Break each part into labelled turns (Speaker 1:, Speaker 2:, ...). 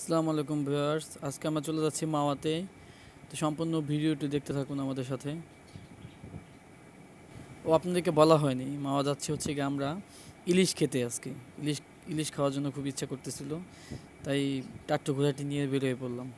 Speaker 1: আসসালামু আলাইকুম ভিউয়ার্স, আজকে আমরা চলে যাচ্ছি মাওয়াতে। তো সম্পূর্ণ ভিডিওটি দেখতে থাকুন আমাদের সাথে। ও আপনাদেরকে বলা হয়নি, মাওয়া যাচ্ছি হচ্ছে কি আমরা ইলিশ খেতে। আজকে ইলিশ ইলিশ খাওয়ার জন্য খুব ইচ্ছা করতেছিল, তাই টাট্টু ঘোড়াটি নিয়ে বেরিয়ে পড়লাম।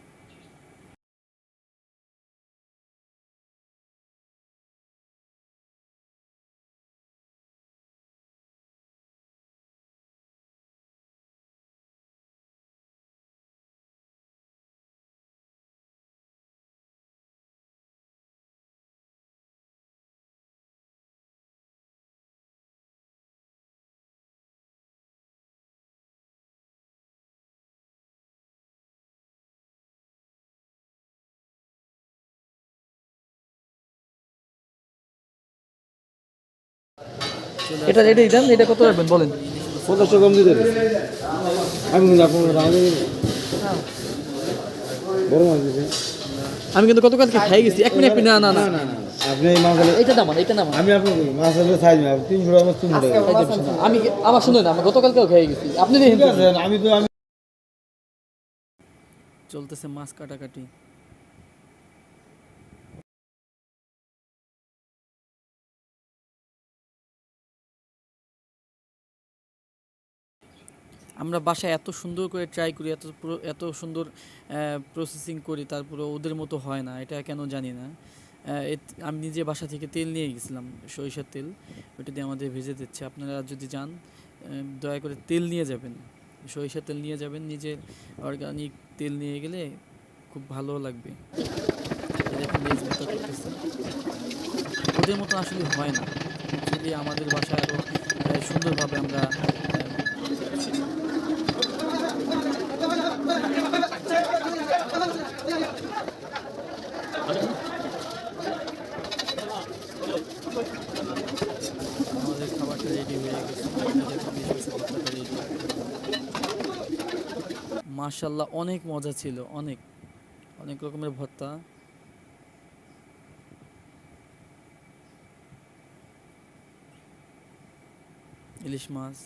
Speaker 1: চলে
Speaker 2: এটা
Speaker 1: আসলাম
Speaker 2: এটাই দেন, এটা কত রাখবেন বলেন।
Speaker 1: ইলিশ মাছের
Speaker 3: 50 টাকা কম দিতে হবে। আমি কিন্তু আপনার রাগে বড় মাছ দিতে।
Speaker 2: আমি কিন্তু গতকালকে খাই গেছি। এক মিনিট না না না,
Speaker 3: না না আপনি এই মাছ হলে
Speaker 2: এটা নামান, এটা নামান।
Speaker 3: আমি আপনাকে মাছ হলে সাইজ না 300 টাকা মাছ 300 টাকা।
Speaker 2: আমি আমার শুনুন, আমি গতকালকেও খাই গেছি, আপনি দেখেন
Speaker 3: ঠিক আছে আমি
Speaker 1: চলতেছে মাছ কাটাকাটি। আমরা বাসায় এত সুন্দর করে ট্রাই করি, এত সুন্দর প্রসেসিং করি, তারপরে ওদের মতো হয় না। এটা কেন জানি না। আমি নিজে বাসা থেকে তেল নিয়ে গেছিলাম, সরিষার তেল। ওটা দিয়ে আমাদের ভেজে দিচ্ছে। আপনারা যদি যান, দয়া করে তেল নিয়ে যাবেন, সরিষার তেল নিয়ে যাবেন। নিজের অর্গানিক তেল নিয়ে গেলে খুব ভালো লাগবে। এই দেখেন লেজ ব্যথা করতেছে। ওদের মতো আসলে হয় না। অ্যাকচুয়ালি আমাদের বাসায় আরও সুন্দরভাবে আমরা আমাদের খাবারটা রেডি হয়ে গেছে। রেডি। মাশাল্লাহ, অনেক মজা ছিল, অনেক অনেক রকমের ভর্তা। ইলিশ মাছ